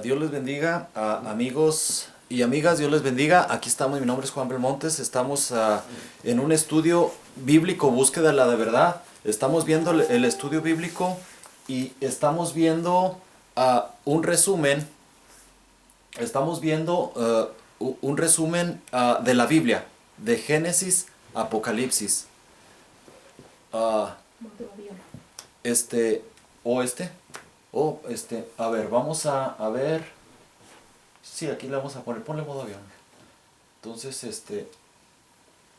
Dios les bendiga, amigos y amigas, Dios les bendiga. Aquí estamos, mi nombre es Juan Belmontes, estamos en un estudio bíblico, búsqueda de la verdad. Estamos viendo el estudio bíblico y estamos viendo un resumen, un resumen de la Biblia, de Génesis, Apocalipsis. A ver, vamos a ver. Sí, aquí le vamos a poner, ponle modo avión. Entonces,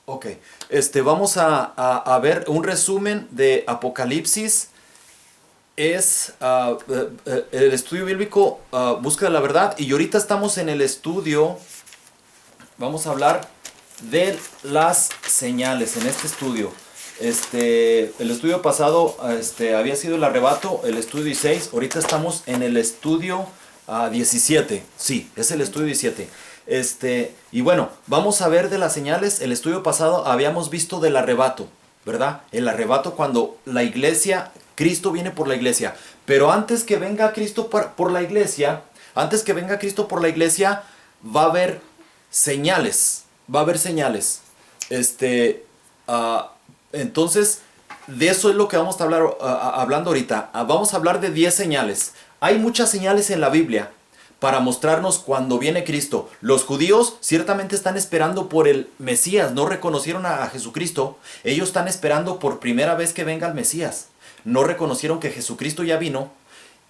ok. Vamos a ver un resumen de Apocalipsis. Es el estudio bíblico, búsqueda de la verdad. Y ahorita estamos en el estudio, vamos a hablar de las señales en este estudio. El estudio pasado había sido el arrebato, el estudio 16. Ahorita estamos en el estudio 17. Sí, es el estudio 17. Y bueno, vamos a ver de las señales. El estudio pasado habíamos visto del arrebato, ¿verdad? El arrebato cuando la iglesia, Cristo viene por la iglesia. Pero antes que venga Cristo por la iglesia, va a haber señales. Va a haber señales. Entonces, de eso es lo que vamos a hablar hablando ahorita. Vamos a hablar de 10 señales. Hay muchas señales en la Biblia para mostrarnos cuando viene Cristo. Los judíos ciertamente están esperando por el Mesías. No reconocieron a Jesucristo. Ellos están esperando por primera vez que venga el Mesías. No reconocieron que Jesucristo ya vino.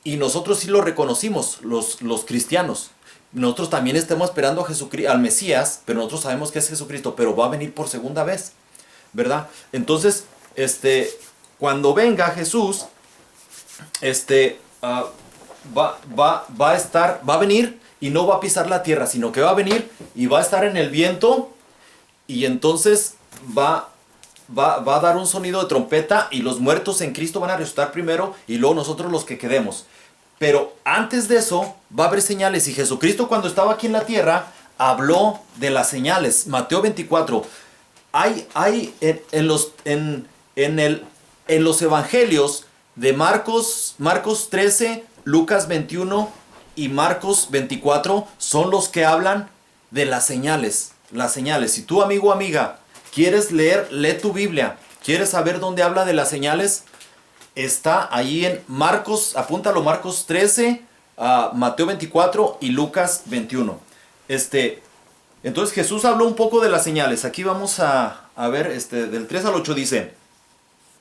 Y nosotros sí lo reconocimos, los cristianos. Nosotros también estamos esperando al Mesías, pero nosotros sabemos que es Jesucristo, pero va a venir por segunda vez, ¿verdad? Entonces, cuando venga Jesús, va a venir y no va a pisar la tierra, sino que va a venir y va a estar en el viento, y entonces va a dar un sonido de trompeta y los muertos en Cristo van a resucitar primero y luego nosotros los que quedemos. Pero antes de eso va a haber señales, y Jesucristo cuando estaba aquí en la tierra habló de las señales. Mateo 24. Hay en los evangelios de Marcos 13, Lucas 21 y Marcos 24 son los que hablan de las señales. Las señales. Si tú, amigo o amiga, quieres lee tu Biblia, quieres saber dónde habla de las señales, está ahí en Marcos, apúntalo, Marcos 13, Mateo 24 y Lucas 21. Entonces Jesús habló un poco de las señales. Aquí vamos a ver, del 3 al 8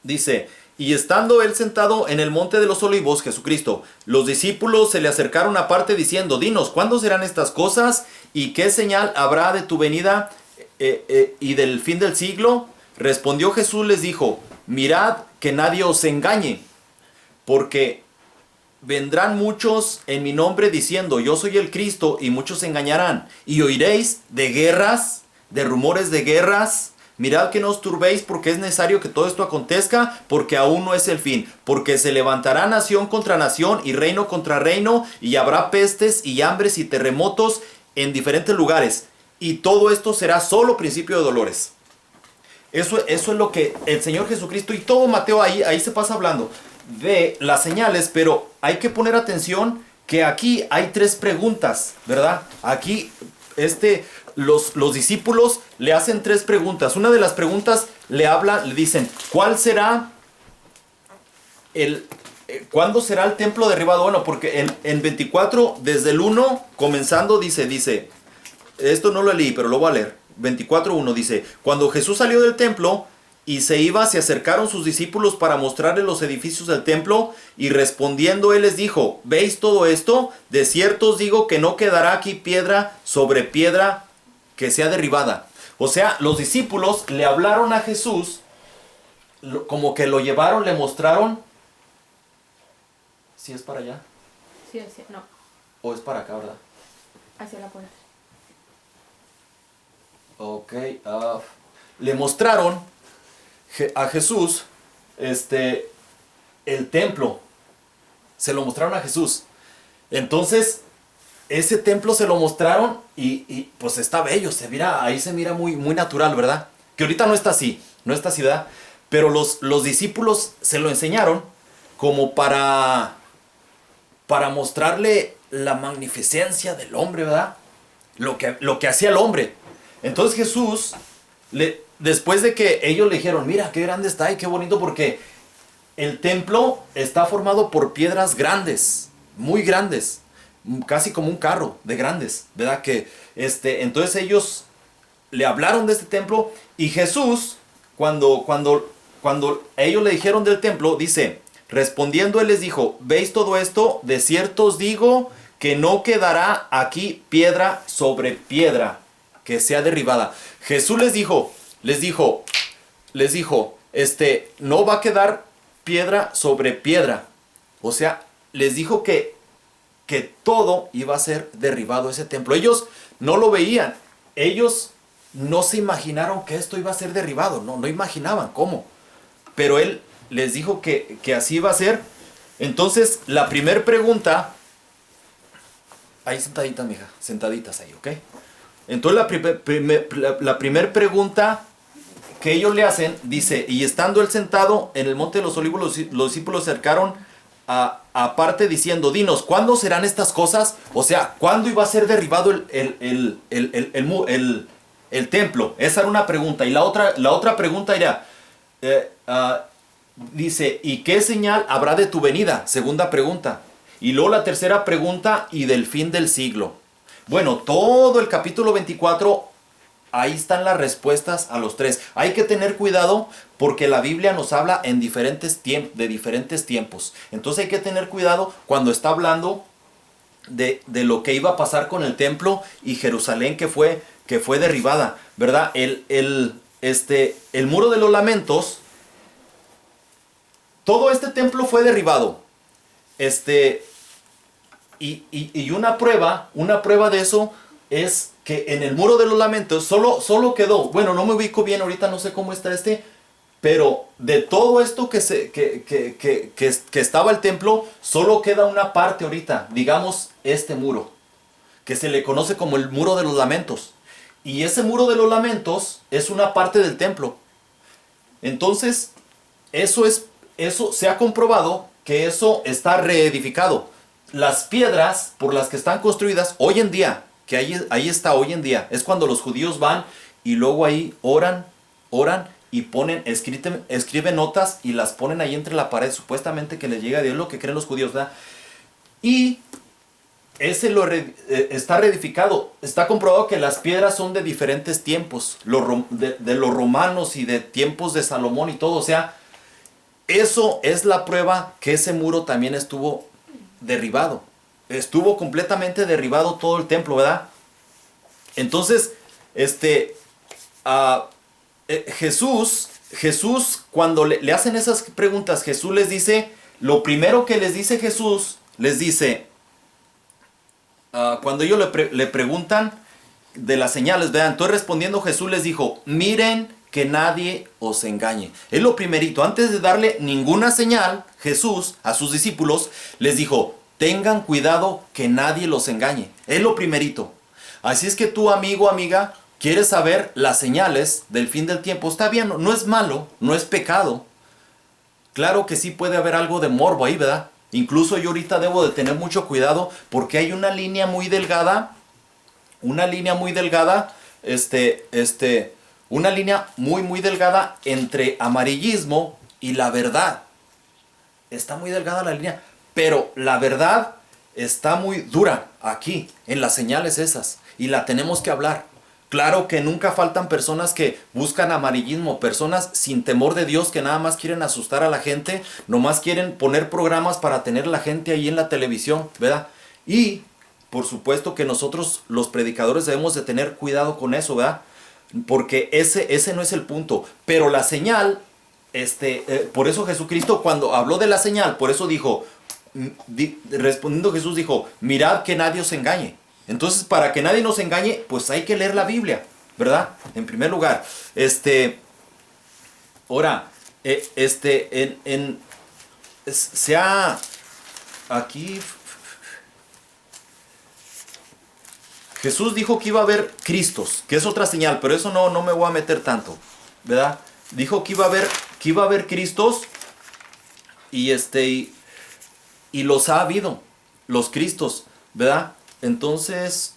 dice, y estando él sentado en el monte de los olivos, Jesucristo, los discípulos se le acercaron aparte diciendo, dinos, ¿cuándo serán estas cosas? ¿Y qué señal habrá de tu venida y del fin del siglo? Respondió Jesús, les dijo, mirad que nadie os engañe, porque vendrán muchos en mi nombre diciendo, yo soy el Cristo, y muchos se engañarán. Y oiréis de guerras, de rumores de guerras. Mirad que no os turbéis, porque es necesario que todo esto acontezca, porque aún no es el fin. Porque se levantará nación contra nación y reino contra reino, y habrá pestes y hambres y terremotos en diferentes lugares. Y todo esto será solo principio de dolores. Eso es lo que el Señor Jesucristo, y todo Mateo ahí se pasa hablando de las señales, pero hay que poner atención que aquí hay 3 preguntas, ¿verdad? Aquí los discípulos le hacen 3 preguntas. Una de las preguntas le dicen, ¿cuándo será el templo derribado? Bueno, porque en 24, desde el 1, comenzando, dice, esto no lo leí, pero lo voy a leer. 24:1 dice, cuando Jesús salió del templo y se iba, se acercaron sus discípulos para mostrarle los edificios del templo, y respondiendo él les dijo, ¿veis todo esto? De cierto os digo que no quedará aquí piedra sobre piedra que sea derribada. O sea, los discípulos le hablaron a Jesús, como que lo llevaron, le mostraron. ¿Sí es para allá? Sí, no. ¿O es para acá, verdad? Hacia la puerta. Ok, le mostraron a Jesús el templo. Se lo mostraron a Jesús. Entonces, ese templo se lo mostraron y pues está bello, ahí se mira muy, muy natural, ¿verdad? Que ahorita no está así, ¿verdad? Pero los discípulos se lo enseñaron como para para mostrarle la magnificencia del hombre, ¿verdad? Lo que hacía el hombre. Entonces Jesús, después de que ellos le dijeron, mira, qué grande está y qué bonito, porque el templo está formado por piedras grandes, muy grandes, casi como un carro de grandes, ¿verdad? Entonces ellos le hablaron de este templo y Jesús, cuando ellos le dijeron del templo, dice, respondiendo él les dijo, ¿veis todo esto? De cierto os digo que no quedará aquí piedra sobre piedra que sea derribada. Jesús les dijo, no va a quedar piedra sobre piedra. O sea, les dijo que todo iba a ser derribado ese templo. Ellos no lo veían. Ellos no se imaginaron que esto iba a ser derribado. No imaginaban cómo. Pero él les dijo que así iba a ser. Entonces, la primera pregunta... Ahí sentaditas, mija. Sentaditas ahí, ¿ok? Entonces, la primera pregunta que ellos le hacen, dice, y estando él sentado en el monte de los olivos, los discípulos se acercaron aparte diciendo, dinos, ¿cuándo serán estas cosas? O sea, ¿cuándo iba a ser derribado el templo? Esa era una pregunta. Y la otra pregunta era, dice, ¿y qué señal habrá de tu venida? Segunda pregunta. Y luego la tercera pregunta, y del fin del siglo. Bueno, todo el capítulo 24, ahí están las respuestas a los tres. Hay que tener cuidado porque la Biblia nos habla de diferentes tiempos. Entonces hay que tener cuidado cuando está hablando de lo que iba a pasar con el templo y Jerusalén que fue derribada, ¿verdad? El muro de los lamentos, todo este templo fue derribado. Y una prueba de eso es que en el muro de los lamentos solo quedó, bueno, no me ubico bien ahorita, no sé cómo está pero de todo esto que estaba el templo, solo queda una parte ahorita, digamos este muro, que se le conoce como el muro de los lamentos. Y ese muro de los lamentos es una parte del templo. Entonces, eso se ha comprobado que eso está reedificado. Las piedras por las que están construidas hoy en día, que ahí está hoy en día, es cuando los judíos van y luego ahí oran y escriben notas y las ponen ahí entre la pared, supuestamente que les llega a Dios, lo que creen los judíos, ¿verdad? Y ese está reedificado. Está comprobado que las piedras son de diferentes tiempos, de los romanos y de tiempos de Salomón y todo. O sea, eso es la prueba que ese muro también estuvo derribado. Estuvo completamente derribado todo el templo, ¿verdad? Entonces, Jesús, cuando le hacen esas preguntas, Jesús les dice, lo primero que les dice Jesús, les dice, cuando ellos le preguntan de las señales, ¿verdad? Entonces respondiendo Jesús les dijo, miren que nadie os engañe. Es lo primerito. Antes de darle ninguna señal, Jesús a sus discípulos les dijo, tengan cuidado que nadie los engañe. Es lo primerito. Así es que tú, amigo, amiga, quieres saber las señales del fin del tiempo. Está bien, no es malo, no es pecado. Claro que sí puede haber algo de morbo ahí, ¿verdad? Incluso yo ahorita debo de tener mucho cuidado porque hay una línea muy delgada, una línea muy delgada entre amarillismo y la verdad. Está muy delgada la línea, pero la verdad está muy dura aquí, en las señales esas, y la tenemos que hablar. Claro que nunca faltan personas que buscan amarillismo, personas sin temor de Dios que nada más quieren asustar a la gente, nomás quieren poner programas para tener la gente ahí en la televisión, ¿verdad? Y por supuesto que nosotros los predicadores debemos de tener cuidado con eso, ¿verdad? Porque ese no es el punto. Pero la señal, por eso Jesucristo cuando habló de la señal, por eso dijo, respondiendo Jesús dijo, mirad que nadie os engañe. Entonces, para que nadie nos engañe, pues hay que leer la Biblia, ¿verdad? En primer lugar, ahora, aquí, Jesús dijo que iba a haber Cristos, que es otra señal, pero eso no me voy a meter tanto, ¿verdad? Dijo que iba a haber Cristos y los ha habido. los Cristos, ¿verdad? Entonces,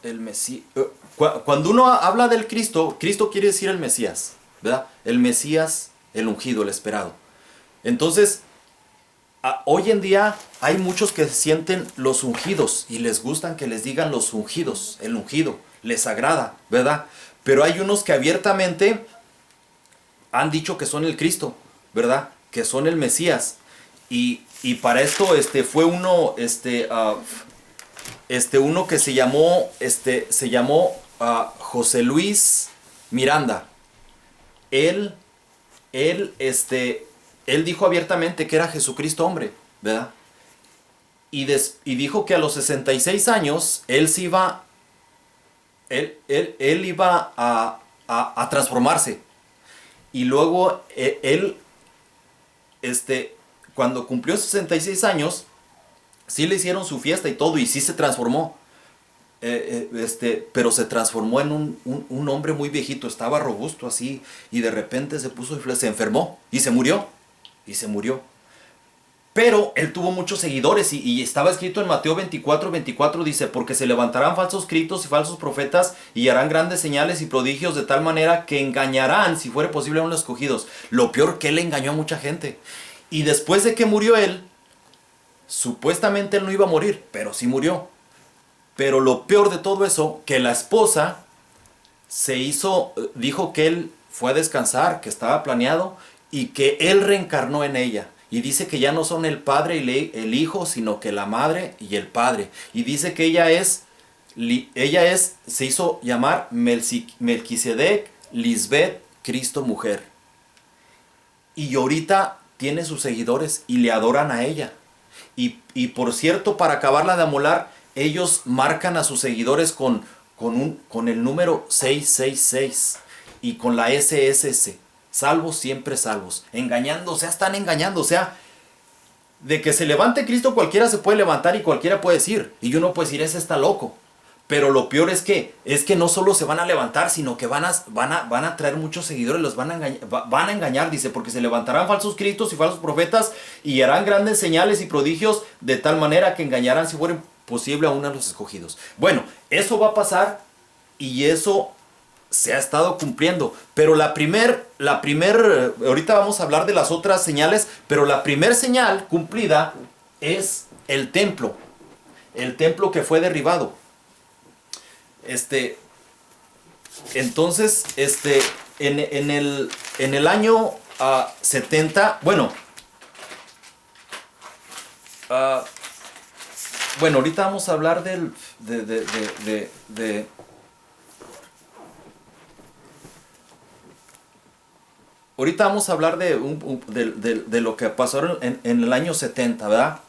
el Mesías. Cuando uno habla del Cristo, Cristo quiere decir el Mesías, ¿verdad? El Mesías, el ungido, el esperado. Entonces, hoy en día hay muchos que sienten los ungidos y les gustan que les digan los ungidos, el ungido, les agrada, ¿verdad? Pero hay unos que abiertamente han dicho que son el Cristo, ¿verdad? Que son el Mesías. Y para esto fue uno, uno que se llamó José Luis Miranda. Él dijo abiertamente que era Jesucristo hombre, ¿verdad? Y dijo que a los 66 años él se iba, él iba a transformarse. Y luego cuando cumplió 66 años, sí le hicieron su fiesta y todo, y sí se transformó. Pero se transformó en un hombre muy viejito, estaba robusto así, y de repente se enfermó y se murió. Pero él tuvo muchos seguidores y estaba escrito en Mateo 24, dice, porque se levantarán falsos cristos y falsos profetas y harán grandes señales y prodigios de tal manera que engañarán, si fuere posible, a los escogidos. Lo peor, que él engañó a mucha gente. Y después de que murió él, supuestamente él no iba a morir, pero sí murió. Pero lo peor de todo eso, que la esposa dijo que él fue a descansar, que estaba planeado, y que él reencarnó en ella. Y dice que ya no son el padre y el hijo, sino que la madre y el padre. Y dice que se hizo llamar Melquisedec, Lisbeth, Cristo mujer. Y ahorita tiene sus seguidores y le adoran a ella. Y por cierto, para acabarla de amolar, ellos marcan a sus seguidores con el número 666 y con la SSS. Salvos, siempre salvos. Engañando, o sea, están engañando. O sea, de que se levante Cristo, cualquiera se puede levantar y cualquiera puede decir. Y uno puede decir, ese está loco. Pero lo peor es que no solo se van a levantar, sino que van a traer muchos seguidores, los van a engañar, dice, porque se levantarán falsos cristos y falsos profetas y harán grandes señales y prodigios de tal manera que engañarán, si fuera posible, aún a los escogidos. Bueno, eso va a pasar y eso se ha estado cumpliendo. Pero ahorita vamos a hablar de las otras señales, pero la primer señal cumplida es el templo que fue derribado. Entonces, en el año 70, bueno, ahorita vamos a hablar ahorita vamos a hablar de lo que pasó en el año 70, ¿verdad?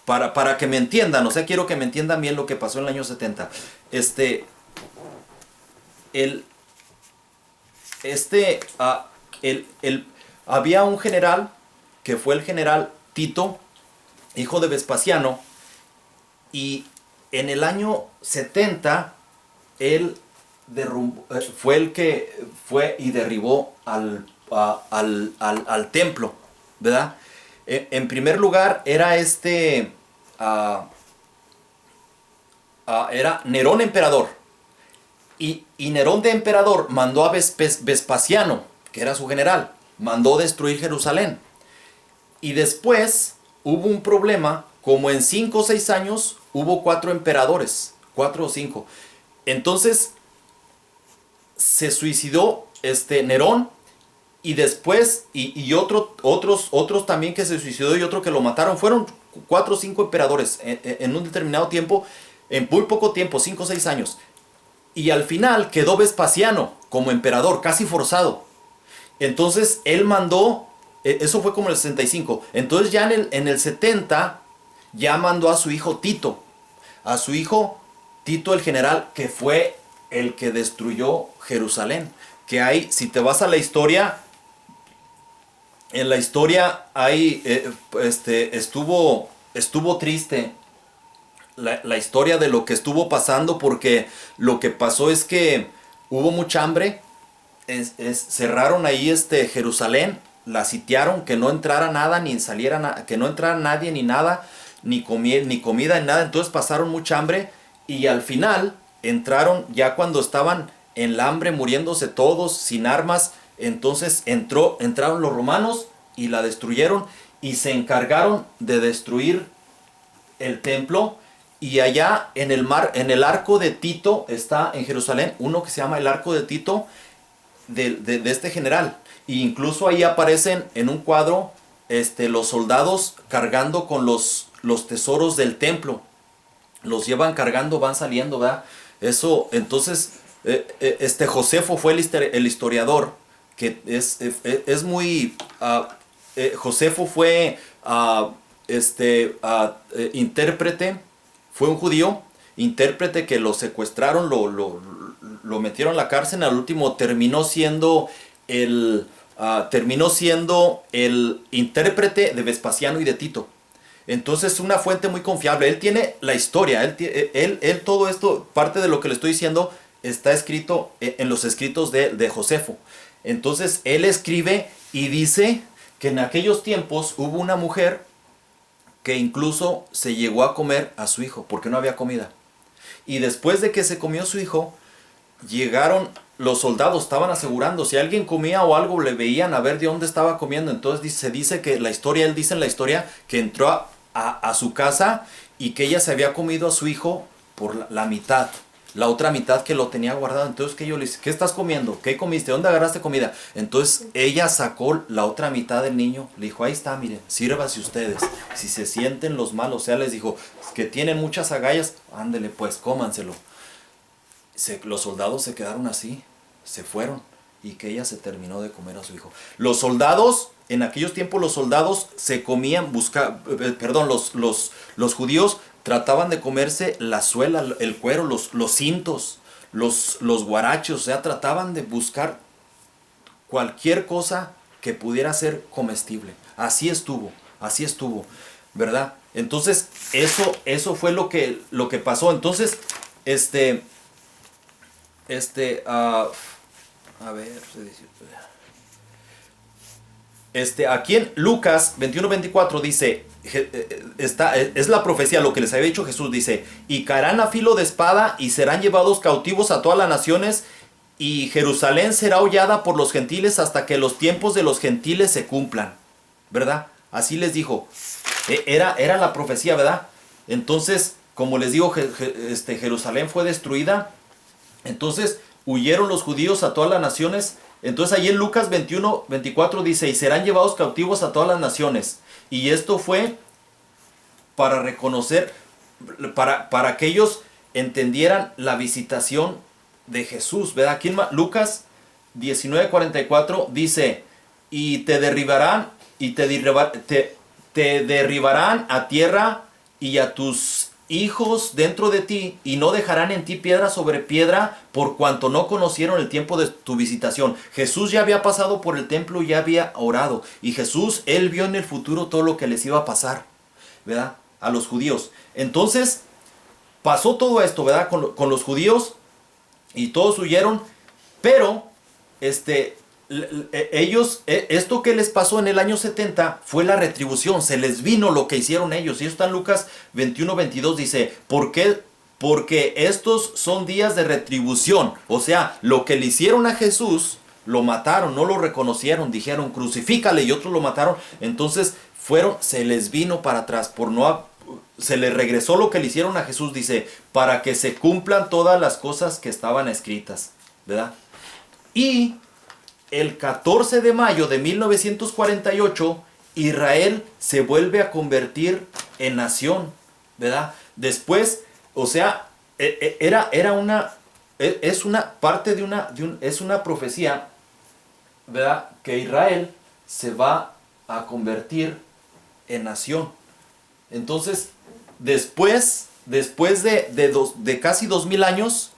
Para que me entiendan, o sea, quiero que me entiendan bien lo que pasó en el año 70. Había un general que fue el general Tito, hijo de Vespasiano, y en el año 70 él fue el que fue y derribó al templo, ¿verdad? En primer lugar era era Nerón emperador, y Nerón de emperador mandó a Vespasiano, que era su general, mandó destruir Jerusalén. Y después hubo un problema, como en 5 o 6 años hubo 4 emperadores, 4 o 5. Entonces se suicidó Nerón, y después y otros también que se suicidó, y otro que lo mataron. Fueron 4 o 5 emperadores en un determinado tiempo, en muy poco tiempo, 5 o 6 años. Y al final quedó Vespasiano como emperador, casi forzado. Entonces él mandó, eso fue como en el 65. Entonces ya en el 70 ya mandó a su hijo Tito. A su hijo Tito el general, que fue el que destruyó Jerusalén. Que hay, si te vas a la historia, en la historia hay, estuvo triste la historia de lo que estuvo pasando, porque lo que pasó es que hubo mucha hambre. Cerraron ahí Jerusalén, la sitiaron, que no entrara nada, ni saliera que no entrara nadie, ni nada, ni comida, ni nada. Entonces pasaron mucha hambre y al final entraron ya cuando estaban en la hambre, muriéndose todos, sin armas. Entonces entraron los romanos y la destruyeron y se encargaron de destruir el templo. Y allá en el mar, en el arco de Tito, está en Jerusalén uno que se llama el arco de Tito, de este general. E incluso ahí aparecen en un cuadro los soldados cargando con los tesoros del templo. Los llevan cargando, van saliendo, ¿verdad? Eso, entonces, Josefo fue el historiador, que es muy... Josefo fue intérprete, fue un judío, intérprete que lo secuestraron, lo metieron a la cárcel, al último terminó siendo el intérprete de Vespasiano y de Tito. Entonces, una fuente muy confiable. Él tiene la historia, él todo esto, parte de lo que le estoy diciendo, está escrito en los escritos de Josefo. Entonces, él escribe y dice que en aquellos tiempos hubo una mujer que incluso se llegó a comer a su hijo, porque no había comida. Y después de que se comió su hijo, llegaron los soldados, estaban asegurando, si alguien comía o algo, le veían a ver de dónde estaba comiendo. Entonces se dice que él dice en la historia que entró a su casa y que ella se había comido a su hijo por la mitad. La otra mitad que lo tenía guardado. Entonces que yo le dije, ¿qué estás comiendo? ¿Qué comiste? ¿Dónde agarraste comida? Entonces ella sacó la otra mitad del niño. Le dijo, ahí está, miren, sírvase ustedes. Si se sienten los malos, o sea, les dijo, que tienen muchas agallas, ándele pues, cómanselo. Los soldados se quedaron así, se fueron, y que ella se terminó de comer a su hijo. Los soldados, en aquellos tiempos los soldados se comían, los judíos trataban de comerse la suela, el cuero, los cintos, los guaraches, o sea, trataban de buscar cualquier cosa que pudiera ser comestible. Así estuvo, ¿verdad? Entonces, eso fue lo que pasó. Entonces, a ver, aquí en Lucas 21:24 dice, es la profecía, lo que les había dicho Jesús, dice, y caerán a filo de espada y serán llevados cautivos a todas las naciones, y Jerusalén será hollada por los gentiles hasta que los tiempos de los gentiles se cumplan, ¿verdad? Así les dijo, era la profecía, ¿verdad? Entonces, como les digo, Jerusalén fue destruida. Entonces huyeron los judíos a todas las naciones. Entonces ahí en Lucas 21:24 dice, y serán llevados cautivos a todas las naciones. Y esto fue para reconocer, para que ellos entendieran la visitación de Jesús, ¿verdad? Aquí en Lucas 19:44 dice, y te derribarán a tierra y a tus hijos dentro de ti, y no dejarán en ti piedra sobre piedra, por cuanto no conocieron el tiempo de tu visitación. Jesús ya había pasado por el templo, ya había orado, y Jesús, él vio en el futuro todo lo que les iba a pasar, ¿verdad? A los judíos. Entonces, pasó todo esto, ¿verdad? Con los judíos, y todos huyeron, pero, ellos, esto que les pasó en el año 70 fue la retribución, se les vino lo que hicieron ellos. Y eso está en Lucas 21:22, dice, ¿por qué? Porque estos son días de retribución. O sea, lo que le hicieron a Jesús, lo mataron, no lo reconocieron, dijeron crucifícale, y otros lo mataron. Entonces se les vino para atrás, se les regresó lo que le hicieron a Jesús, dice, para que se cumplan todas las cosas que estaban escritas, ¿verdad? Y el 14 de mayo de 1948, Israel se vuelve a convertir en nación, ¿verdad? Después, o sea, es una parte es una profecía, ¿verdad? Que Israel se va a convertir en nación. Entonces, después de casi 2000 años,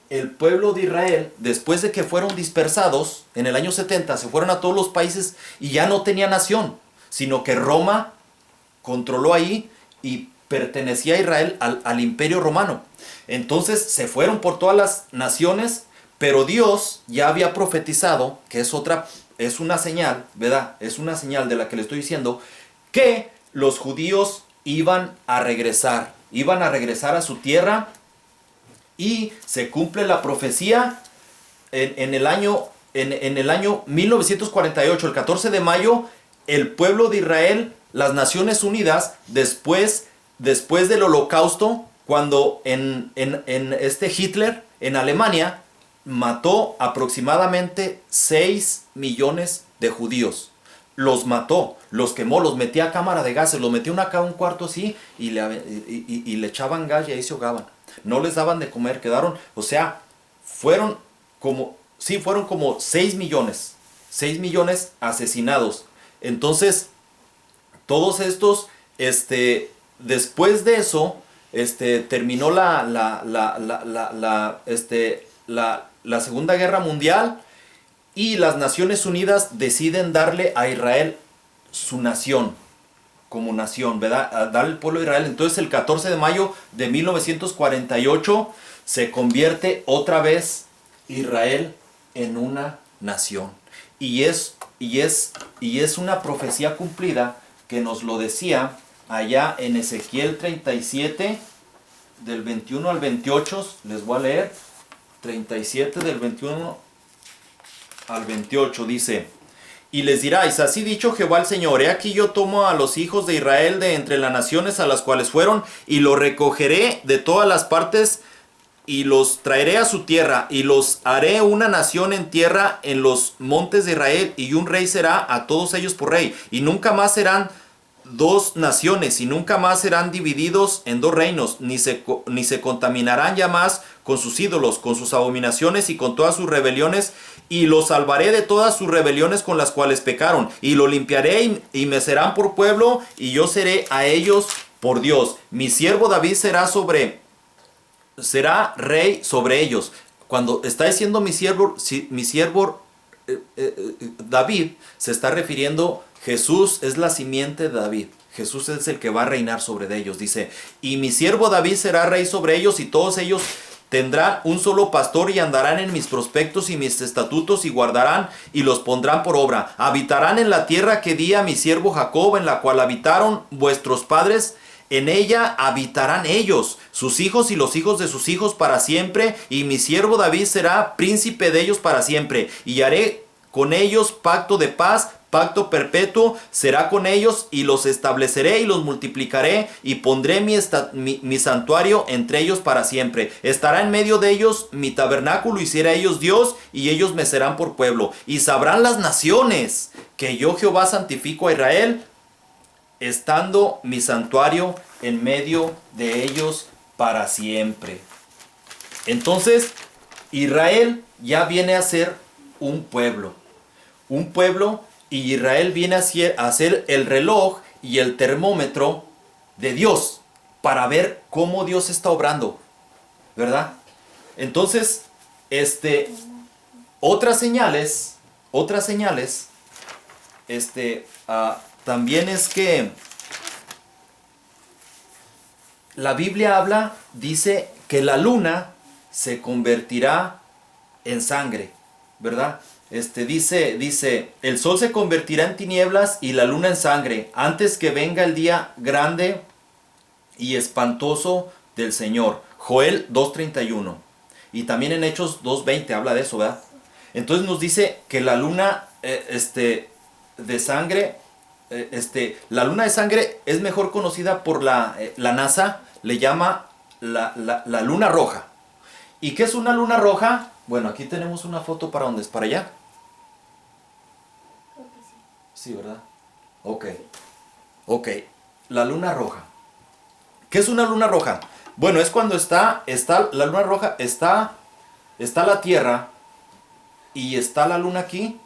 el pueblo de Israel, después de que fueron dispersados en el año 70, se fueron a todos los países y ya no tenía nación, sino que Roma controló ahí y pertenecía a Israel al imperio romano. Entonces se fueron por todas las naciones, pero Dios ya había profetizado, que es otra es una señal, ¿verdad? Es una señal de la que le estoy diciendo, que los judíos iban a regresar a su tierra, y se cumple la profecía en el año 1948, el 14 de mayo, el pueblo de Israel, las Naciones Unidas, después del Holocausto, cuando en Hitler, en Alemania, mató aproximadamente 6 millones de judíos. Los mató, los quemó, los metía a cámara de gases, los metía a un cuarto así y le echaban gas y ahí se ahogaban. No les daban de comer, quedaron, o sea, fueron como 6 millones asesinados. Entonces, todos estos, después de eso, terminó la Segunda Guerra Mundial, y las Naciones Unidas deciden darle a Israel su nación, como nación, ¿verdad? A darle al pueblo de Israel. Entonces el 14 de mayo de 1948 se convierte otra vez Israel en una nación. Y es una profecía cumplida que nos lo decía allá en Ezequiel 37, del 21 al 28. Les voy a leer. 37 del 21 al 28 dice: y les diráis, así dicho Jehová el Señor, he aquí yo tomo a los hijos de Israel de entre las naciones a las cuales fueron, y los recogeré de todas las partes, y los traeré a su tierra, y los haré una nación en tierra en los montes de Israel, y un rey será a todos ellos por rey, y nunca más serán dos naciones, y nunca más serán divididos en dos reinos, ni se contaminarán ya más con sus ídolos, con sus abominaciones y con todas sus rebeliones, y los salvaré de todas sus rebeliones con las cuales pecaron, y lo limpiaré, y me serán por pueblo, y yo seré a ellos por Dios. Mi siervo David será rey sobre ellos. Cuando está diciendo mi siervo David, se está refiriendo, Jesús es la simiente de David. Jesús es el que va a reinar sobre ellos. Dice, y mi siervo David será rey sobre ellos, y todos ellos tendrán un solo pastor, y andarán en mis prospectos y mis estatutos, y guardarán y los pondrán por obra. Habitarán en la tierra que di a mi siervo Jacob, en la cual habitaron vuestros padres. En ella habitarán ellos, sus hijos y los hijos de sus hijos para siempre, y mi siervo David será príncipe de ellos para siempre. Y haré con ellos pacto de paz, pacto perpetuo será con ellos, y los estableceré y los multiplicaré, y pondré mi santuario entre ellos para siempre. Estará en medio de ellos mi tabernáculo, y será ellos Dios, y ellos me serán por pueblo. Y sabrán las naciones que yo Jehová santifico a Israel, estando mi santuario en medio de ellos para siempre. Entonces, Israel ya viene a ser un pueblo, y Israel viene a ser el reloj y el termómetro de Dios, para ver cómo Dios está obrando, ¿verdad? Entonces, otras señales, también es que la Biblia dice que la luna se convertirá en sangre, ¿verdad? Dice, el sol se convertirá en tinieblas y la luna en sangre, antes que venga el día grande y espantoso del Señor. Joel 2:31. Y también en Hechos 2:20 habla de eso, ¿verdad? Entonces nos dice que la luna de sangre, la luna de sangre es mejor conocida por la NASA, le llama la luna roja. ¿Y qué es una luna roja? Bueno, aquí tenemos una foto. ¿Para dónde es? ¿Para allá? Creo que sí. Sí, ¿verdad? Ok. La luna roja. ¿Qué es una luna roja? Bueno, es cuando está la luna roja, está la Tierra, y está la luna aquí,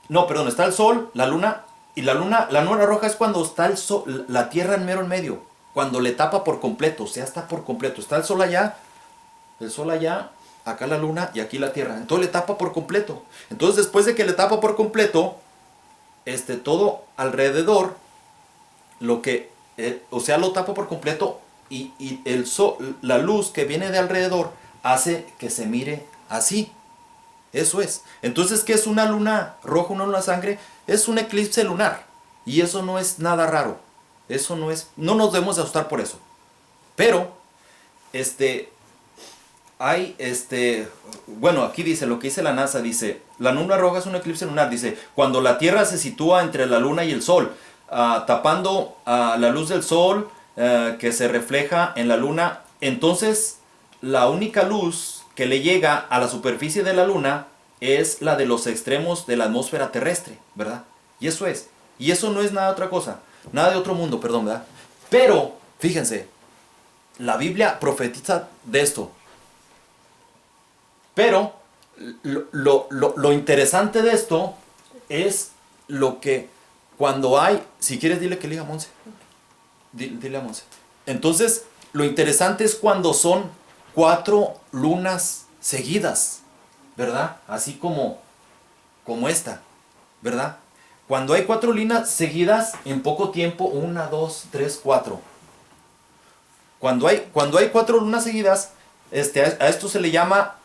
no, perdón, está el sol, la luna, y la luna roja es cuando está el sol, la Tierra en medio, cuando le tapa por completo, o sea, está por completo, está el sol allá, acá la luna y aquí la Tierra, entonces le tapa por completo. Entonces, después de que le tapa por completo, todo alrededor, lo tapa por completo, y el sol, la luz que viene de alrededor hace que se mire así. Eso es. Entonces, ¿qué es una luna roja, una luna sangre? Es un eclipse lunar. Y eso no es nada raro. Eso no es, no nos debemos de asustar por eso. Pero, hay, bueno, aquí dice, lo que dice la NASA, dice, la luna roja es un eclipse lunar, dice, cuando la Tierra se sitúa entre la luna y el sol, tapando la luz del sol que se refleja en la luna, entonces la única luz que le llega a la superficie de la luna es la de los extremos de la atmósfera terrestre, ¿verdad? Y eso es. Y eso no es nada de otra cosa, nada de otro mundo, perdón, ¿verdad? Pero, fíjense, la Biblia profetiza de esto. Pero lo interesante de esto es lo que cuando hay, si quieres dile que le diga a Monse. Dile a Monse. Entonces, lo interesante es cuando son 4 lunas seguidas, ¿verdad? Así como esta, ¿verdad? Cuando hay 4 lunas seguidas en poco tiempo, 1, 2, 3, 4. Cuando hay 4 lunas seguidas, a esto se le llama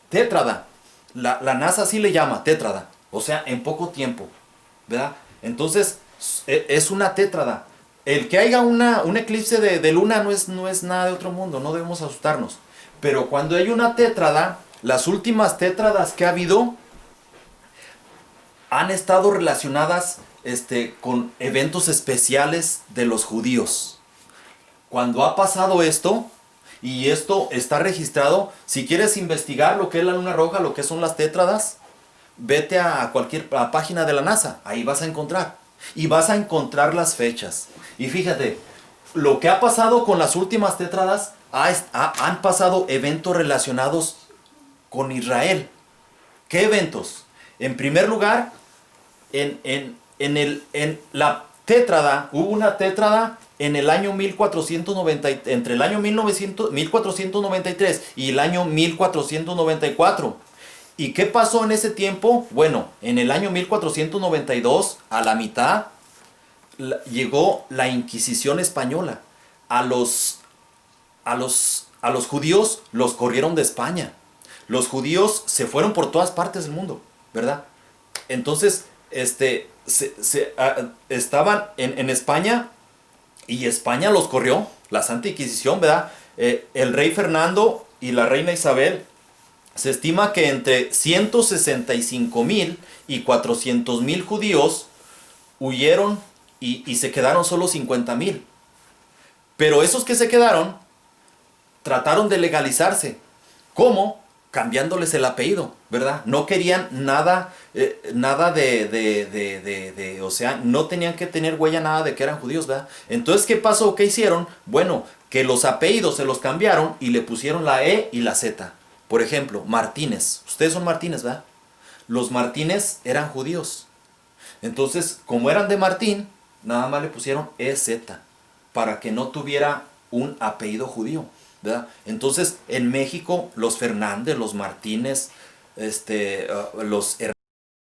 tétrada. La NASA así le llama tétrada. O sea, en poco tiempo, ¿verdad? Entonces, es una tétrada. El que haya un eclipse de luna no es nada de otro mundo, no debemos asustarnos. Pero cuando hay una tétrada, las últimas tétradas que ha habido han estado relacionadas con eventos especiales de los judíos. Cuando ha pasado esto, y esto está registrado, si quieres investigar lo que es la luna roja, lo que son las tétradas, vete a cualquier página de la NASA, ahí vas a encontrar. Y vas a encontrar las fechas. Y fíjate, lo que ha pasado con las últimas tétradas, han pasado eventos relacionados con Israel. ¿Qué eventos? En primer lugar, en la tétrada, hubo una tétrada en el año 1490, entre el año 1493 y el año 1494. ¿Y qué pasó en ese tiempo? Bueno, en el año 1492, a la mitad, llegó la Inquisición española. A los judíos los corrieron de España. Los judíos se fueron por todas partes del mundo, ¿verdad? Entonces, estaban en España y España los corrió, la Santa Inquisición, ¿verdad? El rey Fernando y la reina Isabel, se estima que entre 165,000 y 400,000 judíos huyeron y se quedaron solo 50,000. Pero esos que se quedaron trataron de legalizarse. ¿Cómo? Cambiándoles el apellido, ¿verdad? No querían nada, o sea, no tenían que tener huella nada de que eran judíos, ¿verdad? Entonces, ¿qué pasó? ¿Qué hicieron? Bueno, que los apellidos se los cambiaron y le pusieron la E y la Z. Por ejemplo, Martínez. Ustedes son Martínez, ¿verdad? Los Martínez eran judíos. Entonces, como eran de Martín, nada más le pusieron EZ para que no tuviera un apellido judío, ¿verdad? Entonces, en México, los Fernández, los Martínez, los